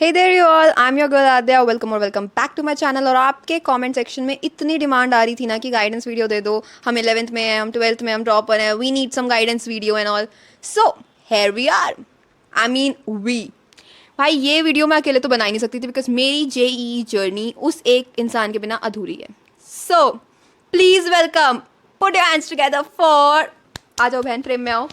Hey there you all, I'm your girl Adya, welcome back to my channel। और आपके comment section में इतनी demand आ रही थी ना कि गाइडेंस वीडियो दे दो, हम 11th में हैं, हम 12th में, हम ड्रॉपर हैं, we need some guidance video and all. So here we are, I mean we. भाई ये वीडियो मैं अकेले तो बना ही नहीं सकती थी बिकॉज मेरी जेईई जर्नी उस एक इंसान के बिना अधूरी है। So please welcome, put your hands together for, आ जाओ बहन, प्रेम में आओ।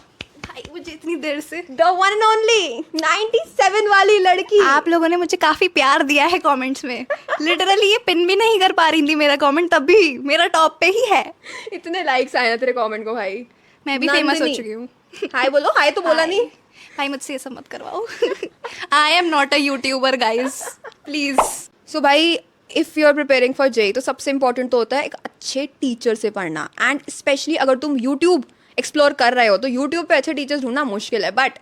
भाई मुझे इतनी देर से द वन एंड ओनली 97 वाली लड़की। आप लोगों ने मुझे काफी प्यार दिया है कमेंट्स में। लिटरली ये पिन भी नहीं कर पा रही थी मेरा कमेंट, तब भी मेरा टॉप पे ही है। इतने लाइक्स आए ना तेरे कमेंट को भाई। मैं भी फेमस हो नंदिनी, चुकी हूँ। हाय बोलो, हाय तो बोला नहीं। भाई मुझसे ये सब मत करवाओ। I am not a YouTuber guys, please. So भाई if you are preparing for JEE तो सबसे इंपॉर्टेंट तो होता है एक अच्छे टीचर से पढ़ना। एंड स्पेशली अगर तुम यूट्यूब एक्सप्लोर कर रहे हो तो यूट्यूब पे अच्छे टीचर्स ढूंढना मुश्किल है, but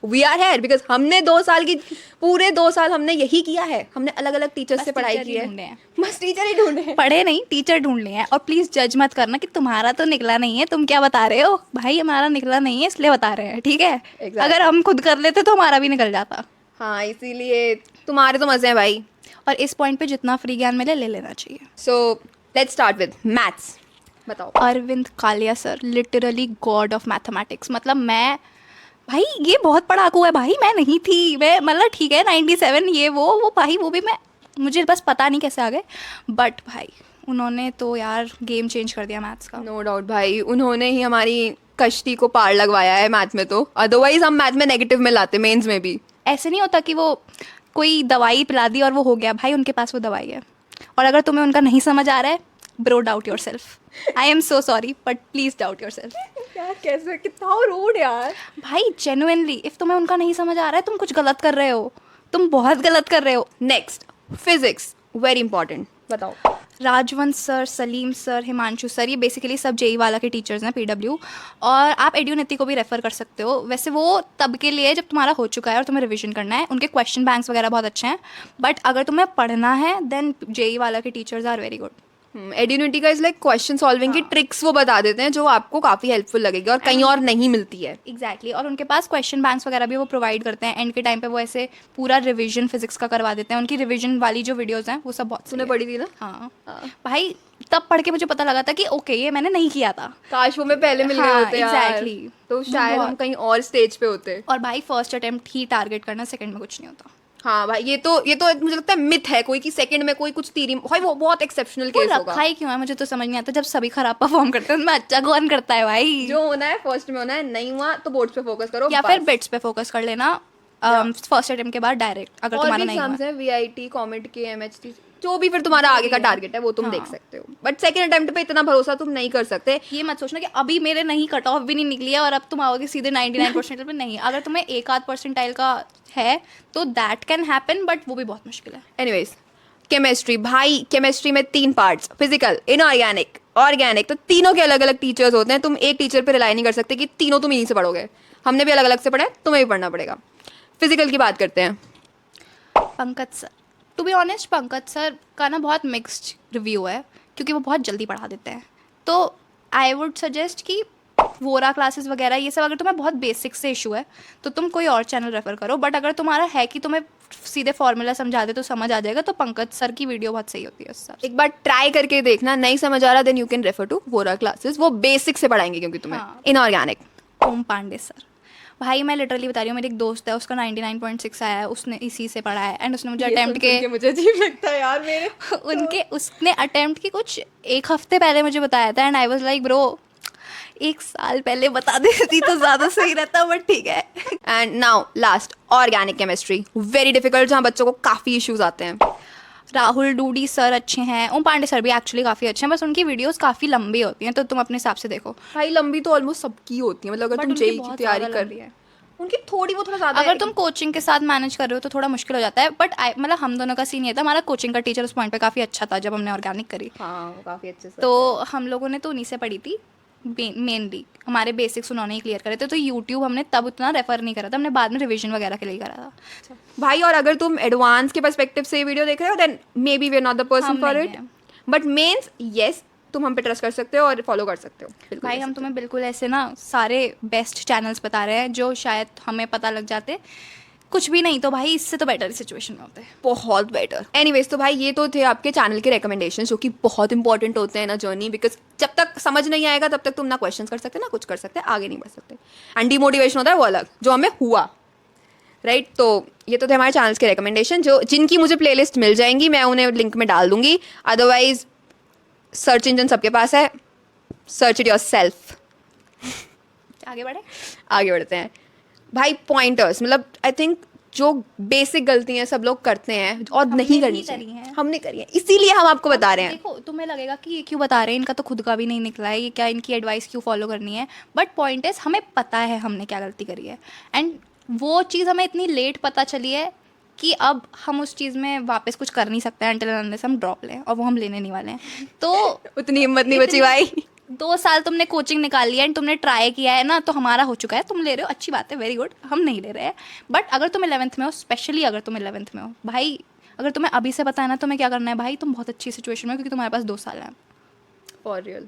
we are here because हमने 2 साल की, पूरे 2 साल हमने यही किया है। हमने अलग अलग टीचर्स से पढ़ाई की है। बस टीचर ही ढूंढे हैं। पढ़े नहीं, टीचर ढूंढ लिए हैं। और प्लीज जज मत करना कि तुम्हारा तो निकला नहीं है, तुम क्या बता रहे हो। भाई हमारा निकला नहीं है इसलिए बता रहे हैं, ठीक है। Exactly. अगर हम खुद कर लेते तो हमारा भी निकल जाता। हाँ, इसीलिए तुम्हारे तो मजे हैं भाई। और इस पॉइंट पे जितना फ्री ज्ञान मिले ले लेना चाहिए। So let's start with maths. बताओ। Arvind Kalia sir, literally god of mathematics. मतलब मैं, भाई ये बहुत पढ़ाकू है भाई। मैं नहीं थी, मैं मतलब ठीक है 97 ये वो भाई वो भी मैं, मुझे बस पता नहीं कैसे आ गए। बट भाई उन्होंने तो यार गेम चेंज कर दिया मैथ्स का। नो डाउट भाई, उन्होंने ही हमारी कश्ती को पार लगवाया है मैथ में। तो अदरवाइज हम मैथ में नेगेटिव में लाते, मेंस में भी। ऐसे नहीं होता कि वो कोई दवाई पिला दी और वो हो गया। भाई उनके पास वो दवाई है। और अगर तुम्हें उनका नहीं समझ आ रहा है, bro doubt your self. I am so sorry but please doubt your self. यार कैसे, कितना रूड यार। भाई जेन्युइनली इफ तुम्हें उनका नहीं समझ आ रहा है, तुम कुछ गलत कर रहे हो, तुम बहुत गलत कर रहे हो। Next, physics, very important. बताओ। Rajwant sir, Salim sir, Himanshu sir, ये बेसिकली सब जेई वाला के टीचर्स हैं, पीडब्ल्यू। और आप एड्यूनिति को भी रेफर कर सकते हो। वैसे वो तब के लिए जब तुम्हारा हो चुका है और तुम्हें रिवीजन करना है। उनके क्वेश्चन बैंक्स वगैरह बहुत अच्छे हैं। बट अगर तुम्हें पढ़ना है देन जेई वाला के टीचर्स आर वेरी गुड। एड्यूनिटी का इज लाइक क्वेश्चन सॉल्विंग की ट्रिक्स वो बता देते हैं जो आपको काफ़ी हेल्पफुल लगेगी और कहीं और नहीं मिलती है। एग्जैक्टली और उनके पास क्वेश्चन बैंक्स वगैरह भी वो प्रोवाइड करते हैं। एंड के टाइम पे वो ऐसे पूरा रिवीजन फिजिक्स का करवा देते हैं। उनकी रिवीजन वाली जो वीडियोस हैं वो सब बहुत तूने पढ़ी थी ना? हाँ भाई, तब पढ़ के मुझे पता लगा था कि ओके ये मैंने नहीं किया था। काश वो में पहले मिल गए हाँ, होते यार। exactly. तो शायद हम कहीं और स्टेज पे होते। और भाई फर्स्ट अटेम्प्ट ही टारगेट करना, सेकंड में कुछ नहीं होता। हाँ भाई, ये तो मुझे लगता है मिथ है कोई कि सेकंड में कोई कुछ तीरी, भाई वो बहुत एक्सेप्शनल केस होगा। रखा ही क्यों है, मुझे तो समझ नहीं आता। जब सभी खराब परफॉर्म करते हैं उनमें अच्छा कौन करता है भाई। जो होना है फर्स्ट में होना है, नहीं हुआ तो बोर्ड्स पे फोकस करो या फिर बिट्स पे फोकस कर लेना फर्स्ट अटेम्प्ट के बाद डायरेक्ट। अगर तुम्हारा नहीं हुआ है वीआईटी, कॉमेट के, एमएचटी, जो भी फिर तुम्हारा आगे का टारगेट है वो तुम देख सकते हो। बट सेकंड अटेम्प्ट पे इतना भरोसा तुम नहीं कर सकते। ये मत सोचना कि अभी मेरे नहीं कट ऑफ भी नहीं निकली है और अब तुम आओगे सीधे 99% पे। नहीं, अगर तुम्हें एक आध परसेंटाइल का है तो दैट कैन हैपन, बट वो भी बहुत मुश्किल है। एनीवेज, केमिस्ट्री भाई, केमिस्ट्री में 3 पार्ट्स, फिजिकल, इनऑर्गेनिक, ऑर्गेनिक। तो तीनों के अलग अलग टीचर्स होते हैं। तुम एक टीचर पे रिलाई नहीं कर सकते कि तीनों तुम इन्हीं से पढ़ोगे। हमने भी अलग अलग से पढ़ा है, तुम्हें भी पढ़ना पड़ेगा। फिजिकल की बात करते हैं। Pankaj sir, to be honest Pankaj sir का ना बहुत मिक्स्ड रिव्यू है क्योंकि वो बहुत जल्दी पढ़ा देते हैं। तो आई वुड सजेस्ट कि वोरा क्लासेस वगैरह ये सब, अगर तुम्हें बहुत बेसिक से इशू है तो तुम कोई और चैनल रेफर करो। बट अगर तुम्हारा है कि तुम्हें सीधे फॉर्मूला समझा दे तो समझ आ जाएगा, तो पंकज सर की वीडियो बहुत सही होती है उस हिसाब से। एक बार ट्राई करके देखना, नहीं समझ आ रहा then you can refer to Vora classes. वो बेसिक से पढ़ाएंगे क्योंकि तुम्हें। हाँ। इनऑर्गेनिक, ओम पांडे सर, भाई मैं लिटरली बता रही हूँ, मेरी एक दोस्त है उसका 99.6 आया है, उसने इसी से पढ़ा है। एंड उसने मुझे अटेम्प्ट के मुझे अजीब लगता है यार मेरे उनके उसने अटेम्प्ट की कुछ 1 हफ्ते पहले मुझे बताया था। And I was like bro 1 साल पहले बता देती तो ज़्यादा सही रहता, बट ठीक है। And now last, organic chemistry, very difficult, जहाँ बच्चों को काफ़ी इश्यूज आते हैं। राहुल डूडी सर अच्छे हैं, ओम पांडे सर भी एक्चुअली काफ़ी अच्छे हैं, बस उनकी वीडियोस काफ़ी लंबी होती हैं तो तुम अपने हिसाब से देखो। भाई लंबी तो ऑलमोस्ट सबकी होती है, मतलब अगर But तुम उनकी जेई की बहुत तैयारी ज़्यादा कर लंबी है। उनकी थोड़ी वो थोड़ा ज़्यादा अगर तुम कोचिंग के साथ मैनेज कर रहे हो तो थोड़ा मुश्किल हो जाता है। बट मतलब हम दोनों का सीन ये था, हमारा कोचिंग का टीचर उस पॉइंट पे काफ़ी अच्छा था जब हमने ऑर्गेनिक करी। हाँ काफ़ी अच्छे से। तो हम लोगों ने तो उन्हीं से पढ़ी थी मेनली। हमारे बेसिक्स उन्होंने ही क्लियर करे थे, तो यूट्यूब हमने तब उतना रेफर नहीं करा था, हमने बाद में रिवीजन वगैरह के लिए करा था। भाई और अगर तुम एडवांस के पर्सपेक्टिव से ये वीडियो देख रहे हो then may be we are not the person हम फॉर नहीं इट, हैं। बट मेंस यस, तुम हम पे ट्रस्ट कर सकते हो और फॉलो कर सकते हो। बिल्कुल भाई हम तुम्हें बिल्कुल ऐसे ना सारे बेस्ट चैनल्स बता रहे हैं जो शायद हमें पता लग जाते कुछ भी नहीं तो भाई इससे तो बेटर सिचुएशन में होते हैं। बहुत बेटर। एनीवेज, तो भाई ये तो थे आपके चैनल के रिकमेंडेशन जो कि बहुत इंपॉर्टेंट होते हैं ना जर्नी, बिकॉज जब तक समझ नहीं आएगा तब तक तुम ना क्वेश्चन कर सकते ना कुछ कर सकते, आगे नहीं बढ़ सकते, एंड डिमोटिवेशन होता है वो अलग, जो हमें हुआ, राइट। तो ये तो थे हमारे चैनल्स के रिकमेंडेशन, जो जिनकी मुझे प्लेलिस्ट मिल जाएंगी, मैं उन्हें लिंक में डाल दूंगी। अदरवाइज सर्च इंजन सबके पास है, सर्च इट योर सेल्फ। आगे बढ़े, आगे बढ़ते हैं भाई। पॉइंटर्स, मतलब आई थिंक जो बेसिक गलतियां सब लोग करते हैं और हमने नहीं भी करनी करी चाहिए, हैं। हमने करी है, इसीलिए हम आपको बता रहे हैं। देखो तुम्हें लगेगा कि ये क्यों बता रहे हैं, इनका तो खुद का भी नहीं निकला है, ये क्या इनकी एडवाइस क्यों फॉलो करनी है, बट पॉइंट इज हमें पता है हमने क्या गलती करी है, एंड वो चीज़ हमें इतनी लेट पता चली है कि अब हम उस चीज़ में वापस कुछ कर नहीं सकते हैं until and unless हम ड्रॉप लें, और वो हम लेने नहीं वाले हैं। तो उतनी हिम्मत नहीं बची भाई। 2 साल तुमने कोचिंग निकाली है एंड तुमने ट्राई किया है ना, तो हमारा हो चुका है, तुम ले रहे हो, अच्छी बात है, वेरी गुड, हम नहीं ले रहे हैं। बट अगर तुम 11th में हो, स्पेशली अगर तुम 11th में हो भाई, अगर तुम्हें अभी से पता है ना तुम्हें क्या करना है भाई, तुम बहुत अच्छी सिचुएशन में हो क्योंकि तुम्हारे पास 2 साल हैं। फॉर रियल,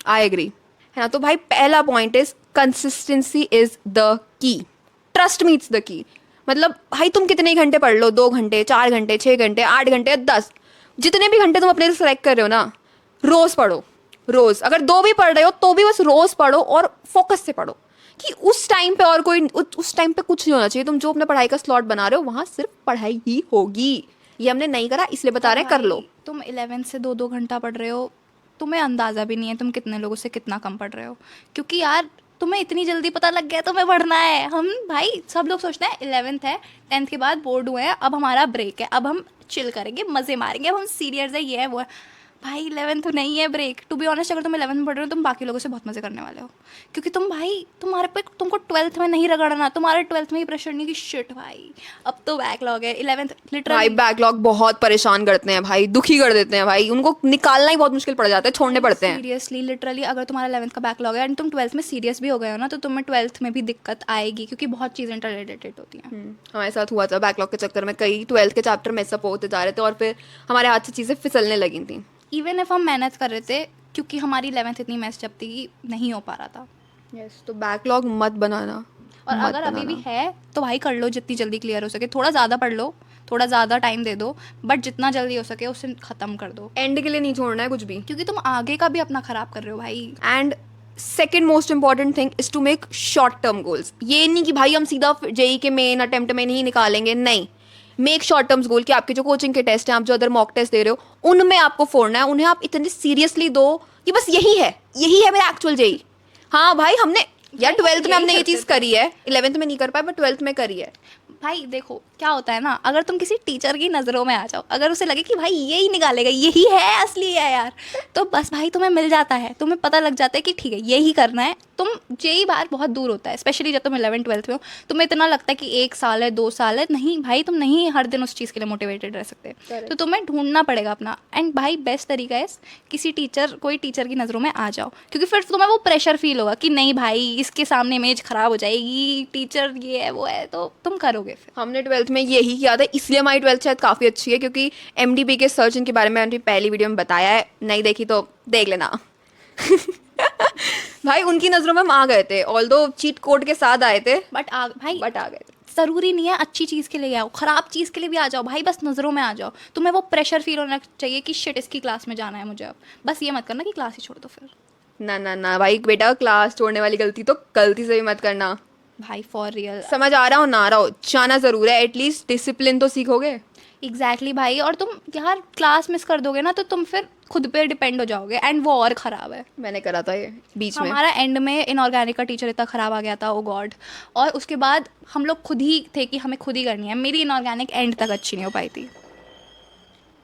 आई एग्री, है ना। तो भाई पहला point is consistency is the key, trust me it's the key. मतलब भाई तुम कितने घंटे पढ़ लो, 2 घंटे, 4 घंटे, 6 घंटे, 8 घंटे, 10, जितने भी घंटे तुम अपने लिए सेलेक्ट कर रहे हो ना, रोज पढ़ो, रोज। अगर 2 भी पढ़ रहे हो तो भी बस रोज पढ़ो और फोकस से पढ़ो, कि उस टाइम पे और कोई उस टाइम पे कुछ नहीं होना चाहिए। तुम जो अपने पढ़ाई का स्लॉट बना रहे हो वहां सिर्फ पढ़ाई ही होगी। ये हमने नहीं करा इसलिए बता रहे हैं, कर लो। भाई, तुम 11 से 2-2 घंटा पढ़ रहे हो, तुम्हें अंदाज़ा भी नहीं है तुम कितने लोगों से कितना कम पढ़ रहे हो, क्योंकि यार तुम्हें इतनी जल्दी पता लग गया तुम्हें पढ़ना है। हम भाई सब लोग सोचते हैं 11th है, 10th के बाद बोर्ड हुए हैं, अब हमारा ब्रेक है, अब हम चिल करेंगे, मज़े मारेंगे, अब हम सीरियस है, ये है वो है। भाई 11th नहीं है ब्रेक। टू बी ऑनेस्ट, अगर तुम 11th में पढ़ रहे हो तुम बाकी लोगों से बहुत मज़े करने वाले हो, क्योंकि तुम भाई तुम्हारे पे तुमको 12th में नहीं रगड़ना, तुम्हारे 12th में ही प्रेशर नहीं कि शिट भाई अब तो बैकलॉग है। 11th भाई लिटरली बैकलॉग बहुत परेशान करते हैं भाई, दुखी कर देते हैं भाई, उनको निकालना ही बहुत मुश्किल पड़ जाता है, छोड़ने पड़ते हैं। सीरियसली लिटरली अगर तुम्हारा 11th का बैकलॉग है एंड तुम 12th में सीरियस भी हो गए हो ना, तो तुम्हें 12th में भी दिक्कत आएगी, क्योंकि बहुत चीज़ें इंटररिलेटेड होती हैं। हमारे साथ हुआ था बैकलॉग के चक्कर में, कई 12th के चैप्टर मेसअप होते जा रहे थे और फिर हमारे हाथ से चीज़ें फिसलने लगी थी। इवन इफ हम मेहनत कर रहे थे, क्योंकि हमारी 11th इतनी मैच जब थी कि नहीं हो पा रहा था। यस, तो बैकलॉग मत बनाना। और अगर अभी भी है तो भाई कर लो, जितनी जल्दी क्लियर हो सके, थोड़ा ज़्यादा पढ़ लो, थोड़ा ज़्यादा टाइम दे दो, बट जितना जल्दी हो सके उसे ख़त्म कर दो, एंड के लिए नहीं छोड़ना है कुछ भी, क्योंकि तुम आगे का भी अपना ख़राब कर रहे हो भाई। And second most important thing is to make short term goals. ये नहीं कि भाई हम सीधा जेई के मेन अटेम्प्ट में नहीं निकालेंगे, नहीं, मेक शॉर्ट टर्म्स गोल कि आपके जो कोचिंग के टेस्ट हैं, आप जो अदर मॉक टेस्ट दे रहे हो, उनमें आपको फोड़ना है, उन्हें आप इतने सीरियसली दो कि बस यही है मेरा एक्चुअल जेई। हाँ भाई हमने यार 12th में हमने ये चीज़ करी है, 11th में नहीं कर पाए बट 12th में करी है। भाई देखो क्या होता है ना, अगर तुम किसी टीचर की नज़रों में आ जाओ, अगर उसे लगे कि भाई यही निकालेगा, यही है असली है यार, तो बस भाई तुम्हें मिल जाता है, तुम्हें पता लग जाता है कि ठीक है यही करना है। तुम जेई बार बहुत दूर होता है, स्पेशली जब तुम 11th-12th में हो, तुम्हें इतना लगता है कि 1 साल है, 2 साल है, नहीं भाई तुम नहीं हर दिन उस चीज़ के लिए मोटिवेटेड रह सकते, तो तुम्हें ढूंढना पड़ेगा अपना। एंड भाई बेस्ट तरीका है किसी टीचर, कोई टीचर की नज़रों में आ जाओ, क्योंकि फिर तुम्हें वो प्रेशर फील होगा कि नहीं भाई इसके सामने इमेज ख़राब हो जाएगी, टीचर ये है वो है, तो तुम करोगे। फिर हमने 12th में यही किया था, इसलिए हमारी 12th शायद काफ़ी अच्छी है, क्योंकि एमडीबी के सर्जन के बारे में मैंने पहली वीडियो में बताया है, नहीं देखी तो देख लेना। भाई उनकी नज़रों में हम आ गए थे, ऑल्दो चीट कोड के साथ आए थे, बट आ गए थे। ज़रूरी नहीं है अच्छी चीज़ के लिए आओ, ख़राब चीज़ के लिए भी आ जाओ भाई, बस नज़रों में आ जाओ। तुम्हें वो प्रेशर फील होना चाहिए कि शिट इसकी क्लास में जाना है मुझे, अब बस ये मत करना कि क्लास ही छोड़ दो फिर। ना ना ना भाई बेटा, क्लास छोड़ने वाली गलती तो गलती से भी मत करना भाई फॉर रियल। समझ आ रहा हो ना आ रहा हो, जाना ज़रूर है, एटलीस्ट डिसिप्लिन तो सीखोगे। एग्जैक्टली भाई, और तुम यार क्लास मिस कर दोगे ना तो तुम फिर खुद पे डिपेंड हो जाओगे, एंड वो और ख़राब है। मैंने करा था ये बीच में। हमारा एंड में इनऑर्गेनिक का टीचर इतना ख़राब आ गया था, ओ गॉड, और उसके बाद हम लोग खुद ही थे कि हमें खुद ही करनी है। मेरी इनऑर्गेनिक एंड तक अच्छी नहीं हो पाई थी,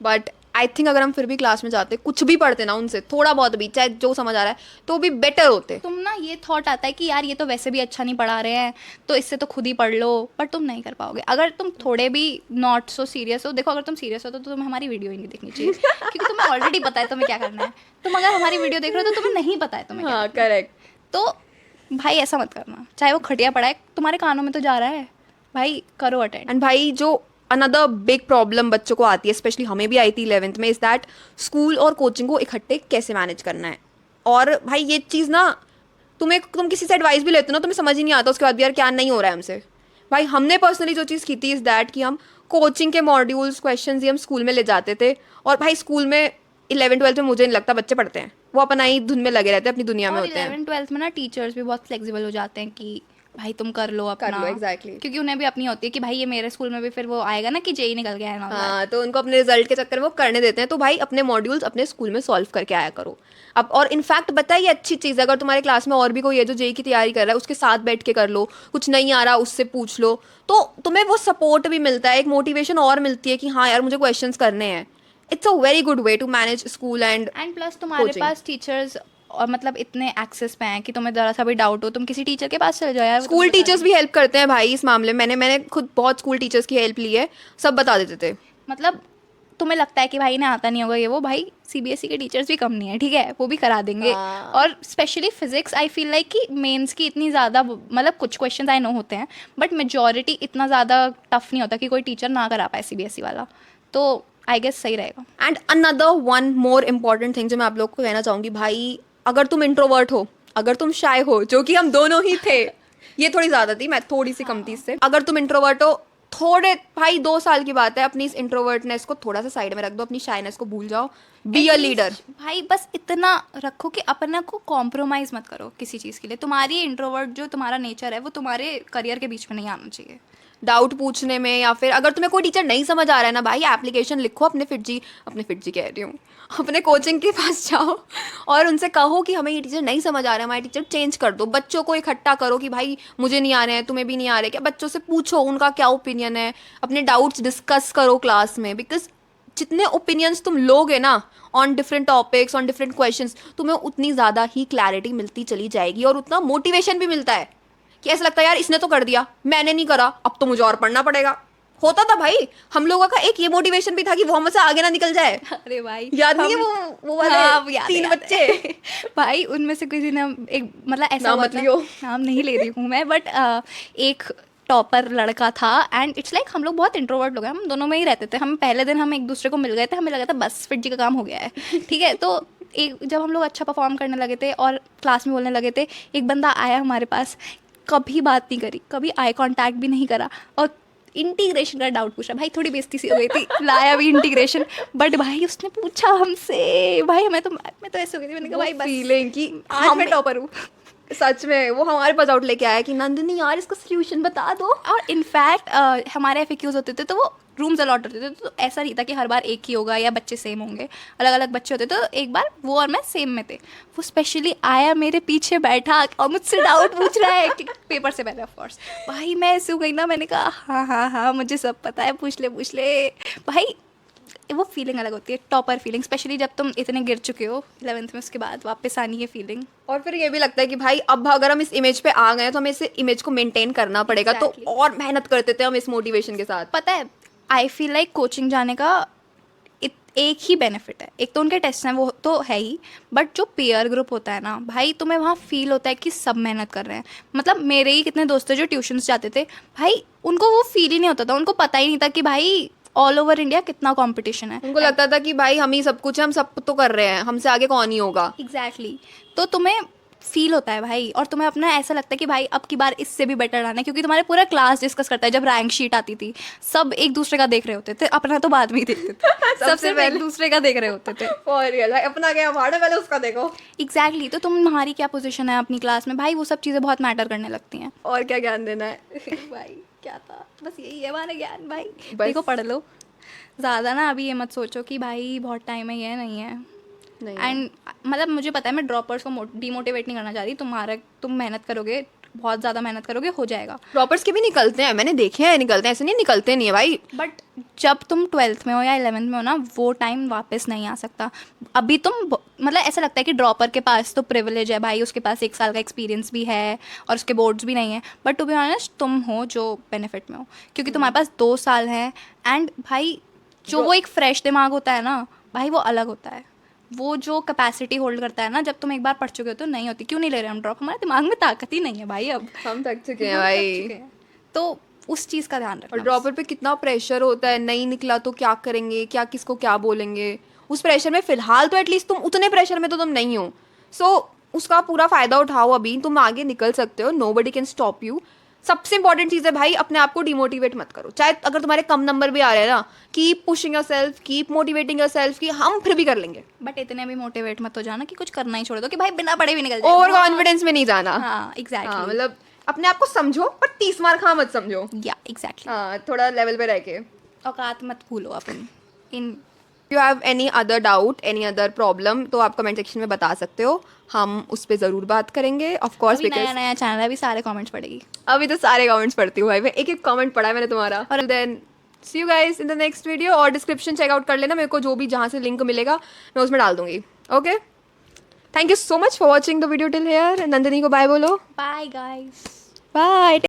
बट आई थिंक अगर हम फिर भी क्लास में जाते, कुछ भी पढ़ते ना उनसे, थोड़ा बहुत भी, चाहे जो समझ आ रहा है, तो भी बेटर होते। तुम ना ये थॉट आता है कि यार ये तो वैसे भी अच्छा नहीं पढ़ा रहे हैं, तो इससे तो खुद ही पढ़ लो, पर तुम नहीं कर पाओगे अगर तुम थोड़े भी नॉट सो सीरियस हो। देखो अगर तुम सीरियस हो तो तुम्हें हमारी वीडियो ही नहीं देखनी चाहिए, क्योंकि तुम्हें ऑलरेडी पता है तुम्हें क्या करना है। तुम अगर हमारी वीडियो देख रहे हो तो तुम्हें नहीं पता है तुम्हें क्या हाँ करेक्ट। तो भाई ऐसा मत करना, चाहे वो खटिया पड़ा है तुम्हारे कानों में तो जा रहा है, भाई करो अटेंड। एंड भाई जो अनदर बिग प्रॉब्लम बच्चों को आती है, स्पेशली हमें भी आई थी 11th में, इज़ दैट स्कूल और कोचिंग को इकट्ठे कैसे मैनेज करना है। और भाई ये चीज़ ना तुम किसी से एडवाइस भी लेते हो ना, तुम्हें समझ ही नहीं आता उसके बाद भी यार क्या नहीं हो रहा है हमसे। भाई हमने पर्सनली जो चीज़ की थी इज़ दैट कि हम कोचिंग के मॉड्यूल्स क्वेश्चंस ही हम स्कूल में ले जाते थे, और भाई स्कूल में 11th 12th में मुझे नहीं लगता बच्चे पढ़ते हैं, वो अपना ही धुन में लगे रहते हैं, अपनी दुनिया में और होते हैं। 11th 12th में ना टीचर्स भी बहुत फ्लेक्सिबल हो जाते हैं कि भाई तुम कर लो अपना, exactly। क्योंकि उन्हें भी अपनी होती है कि भाई ये मेरे स्कूल में भी फिर वो आएगा ना कि जेई निकल गया है ना। हाँ, तो उनको अपने रिजल्ट के चक्कर में वो करने देते हैं। तो भाई अपने मॉड्यूल्स अपने स्कूल में सॉल्व करके आया करो अब। और इनफैक्ट बताइए अच्छी चीज़ है, अगर तुम्हारे क्लास में और भी कोई है जो जेई की तैयारी कर रहा है, उसके साथ बैठ के कर लो, कुछ नहीं आ रहा उससे पूछ लो, तो तुम्हें वो सपोर्ट भी मिलता है, एक मोटिवेशन और मिलती है कि हाँ यार मुझे क्वेश्चंस करने हैं। It's a very good way to manage school and plus तुम्हारे coaching। पास टीचर्स और मतलब इतने एक्सेस पे हैं कि तुम्हें जरा सा भी डाउट हो तुम किसी टीचर के पास चले जाओ यार, वो स्कूल तुम्हें बता टीचर्स भी हेल्प करते हैं भाई इस मामले में। मैंने खुद बहुत स्कूल टीचर्स की हेल्प ली है, सब बता देते थे। मतलब तुम्हें लगता है कि भाई इन्हें आता नहीं होगा ये वो, भाई सीबीएसई के टीचर्स भी कम नहीं है, ठीक है, वो भी करा देंगे। हाँ। और specially physics I feel like कि मेंस की इतनी ज़्यादा मतलब कुछ क्वेश्चंस आई नो होते हैं बट मेजॉरिटी इतना ज़्यादा टफ नहीं होता कि कोई टीचर ना करा पाए सीबीएसई वाला, तो आई गेस सही रहेगा। And another one more important thing जो मैं आप लोग को कहना चाहूँगी, भाई अगर तुम इंट्रोवर्ट हो, अगर तुम शाय हो, जो कि हम दोनों ही थे, ये थोड़ी ज़्यादा थी, मैं थोड़ी सी कम थी इससे। अगर तुम इंट्रोवर्ट हो, थोड़े भाई 2 साल की बात है, अपनी इस इंट्रोवर्टनेस को थोड़ा सा साइड में रख दो, अपनी शाइनेस को भूल जाओ, बी अ लीडर। भाई बस इतना रखो कि अपने को कॉम्प्रोमाइज़ मत करो किसी चीज़ के लिए। तुम्हारी इंट्रोवर्ट जो तुम्हारा नेचर है वो तुम्हारे करियर के बीच में नहीं आना चाहिए। डाउट पूछने में, या फिर अगर तुम्हें कोई टीचर नहीं समझ आ रहा है ना भाई, एप्लीकेशन लिखो अपने फिटजी कह रही हूँ, अपने कोचिंग के पास जाओ और उनसे कहो कि हमें ये टीचर नहीं समझ आ रहा है, हमारे टीचर चेंज कर दो। बच्चों को इकट्ठा करो कि भाई मुझे नहीं आ रहे हैं, तुम्हें भी नहीं आ रहे क्या, बच्चों से पूछो उनका क्या ओपिनियन है, अपने डाउट्स डिस्कस करो क्लास में। बिकॉज जितने ओपिनियंस तुम लोगे ना on different topics, on different questions, तुम्हें उतनी ज़्यादा ही क्लैरिटी मिलती चली जाएगी और उतना मोटिवेशन भी मिलता है कि ऐसा लगता है यार इसने तो कर दिया, मैंने नहीं करा, अब तो मुझे और पढ़ना पड़ेगा। होता था भाई हम लोगों का एक ये मोटिवेशन भी था कि वो हमसे आगे ना निकल जाए। अरे भाई याद नहीं है वो वाले हाँ, याद 3 है, बच्चे भाई उनमें से किसी ने एक मतलब ऐसा नाम हुआ मत था, लियो। नाम नहीं ले रही हूँ मैं, बट एक टॉपर लड़का था एंड इट्स लाइक हम लोग बहुत इंट्रोवर्ट लोग हैं, हम दोनों में ही रहते थे। हम पहले दिन हम एक दूसरे को मिल गए थे, हमें लगा था बस फिट जी का काम हो गया है, ठीक है। तो एक जब हम लोग अच्छा परफॉर्म करने लगे थे और क्लास में बोलने लगे थे, एक बंदा आया हमारे पास, कभी बात नहीं करी, कभी आई कांटेक्ट भी नहीं करा और इंटीग्रेशन का डाउट पूछा। भाई थोड़ी बेइज्जती सी हो गई थी, लाया भी इंटीग्रेशन, बट भाई उसने पूछा हमसे, भाई मैं तो ऐसे हो गई थी, मैंने कहा भाई बस फीलिंग कि आज मैं टॉपर हूँ। सच में वो हमारे पास आउट लेके आया कि नंदिनी यार इसका सोल्यूशन बता दो। और इनफैक्ट हमारे एफएक्यूज होते थे तो वो रूम्स अलॉट होते थे, तो ऐसा नहीं था कि हर बार एक ही होगा या बच्चे सेम होंगे, अलग अलग बच्चे होते। तो एक बार वो और मैं सेम में थे, वो स्पेशली आया मेरे पीछे बैठा और मुझसे डाउट पूछ रहा है पेपर से पहले ऑफ कोर्स। भाई मैं ऐसे हो गई ना, मैंने कहा हाँ हाँ हाँ मुझे सब पता है, पूछ ले भाई। वो फीलिंग अलग होती है, टॉपर फीलिंग, स्पेशली जब तुम इतने गिर चुके हो 11th में, उसके बाद वापस आनी है फीलिंग। और फिर ये भी लगता है कि भाई अब अगर हम इस इमेज पे आ गए तो हमें इस इमेज को मेंटेन करना पड़ेगा। Exactly। तो और मेहनत करते थे हम इस मोटिवेशन के साथ। पता है आई फील लाइक कोचिंग जाने का एक ही बेनिफिट है, एक तो उनके टेस्ट हैं वो तो है ही, बट जो पेयर ग्रुप होता है ना भाई, तुम्हें वहाँ फील होता है कि सब मेहनत कर रहे हैं। मतलब मेरे ही कितने दोस्त थे जो ट्यूशन्स जाते थे, भाई उनको वो फील ही नहीं होता था, उनको पता ही नहीं था कि भाई ऑल ओवर इंडिया कितना कंपटीशन है। उनको लगता था कि भाई हम ही सब कुछ है, हम सब तो कर रहे हैं, हमसे आगे कौन ही होगा। एग्जैक्टली तो तुम्हें फील होता है भाई, और तुम्हें अपना ऐसा लगता है कि भाई अब की बार इससे भी बेटर आना है, क्योंकि तुम्हारे पूरा क्लास डिस्कस करता है। जब रैंक शीट आती थी सब एक दूसरे का देख रहे होते थे, अपना तो बाद में ही देखते थे सबसे पहले एक दूसरे का देख रहे होते थे। फॉर रियल भाई, अपना क्या भाड़ा पहले उसका देखो। एग्जैक्टली तो तुम्हारी क्या पोजीशन है अपनी क्लास में, भाई वो सब चीज़ें बहुत मैटर करने लगती हैं। और क्या ज्ञान देना है भाई क्या था, बस यही है हमारा ज्ञान भाई, बस। देखो पढ़ लो ज़्यादा ना, अभी ये मत सोचो कि भाई बहुत टाइम है, ये नहीं है। नहीं एंड मतलब मुझे पता है मैं ड्रॉपर्स को डीमोटिवेट नहीं करना चाहती, तुम मेहनत करोगे, बहुत ज़्यादा मेहनत करोगे, हो जाएगा। ड्रॉपर्स के भी निकलते हैं, मैंने देखे हैं निकलते हैं, ऐसे नहीं निकलते नहीं है भाई। बट जब तुम 12th में हो या 11th में हो ना, वो टाइम वापस नहीं आ सकता। अभी तुम मतलब ऐसा लगता है कि ड्रॉपर के पास तो प्रिविलेज है भाई, उसके पास 1 साल का एक्सपीरियंस भी है और उसके बोर्ड्स भी नहीं है, बट टू बी ऑनेस्ट तुम हो जो बेनिफिट में हो, क्योंकि तुम्हारे पास 2 साल हैं। एंड भाई जो वो एक फ्रेश दिमाग होता है ना भाई, वो अलग होता है। वो जो कैपेसिटी होल्ड करता है ना, जब तुम एक बार पढ़ चुके हो तो नहीं होती। क्यों नहीं ले रहे हम ड्रॉप, हमारे दिमाग में ताकत ही नहीं है भाई, अब हम थक चुके हैं भाई। तो उस चीज़ का ध्यान और रखना। ड्रॉपर पे कितना प्रेशर होता है, नहीं निकला तो क्या करेंगे, क्या किसको क्या बोलेंगे, उस प्रेशर में फिलहाल तो एटलीस्ट तुम उतने प्रेशर में तो तुम नहीं हो। सो उसका पूरा फ़ायदा उठाओ, अभी तुम आगे निकल सकते हो, नोबडी कैन स्टॉप यू। सबसे इंपॉर्टेंट चीज़ है भाई, अपने आप को डिमोटिवेट मत करो। चाहे अगर तुम्हारे कम नंबर भी आ रहे हैं ना, keep pushing your self, keep motivating your self कि हम फिर भी कर लेंगे। बट इतने भी मोटिवेट मत हो जाना कि कुछ करना ही छोड़ दो, कि भाई बिना पढ़े भी निकल जाए। ओवर कॉन्फिडेंस में नहीं जाना। हाँ हाँ, एग्जैक्टली। मतलब अपने आप को समझो पर 30 मार खा मत समझो। या एग्जैक्टली। हाँ, थोड़ा लेवल पे रह के। औकात मत भूलो अपन इन। You have any other doubt, any other problem, तो आप कमेंट सेक्शन में बता सकते हो, हम उस पर ज़रूर बात करेंगे ऑफ कोर्स। अभी नया नया चैनल है, अभी सारे कमेंट्स पड़ेगी। अभी तो सारे कमेंट्स पढ़ती हूँ भाई, मैं एक एक कमेंट पढ़ा है मैंने तुम्हारा। और then see you guys in the next video, और डिस्क्रिप्शन चेकआउट कर लेना, मेरे को जो भी जहाँ से लिंक मिलेगा मैं उसमें डाल दूंगी। Okay, thank you so much for watching the video till here. Nandini को बाय बोलो। Bye guys. बाय।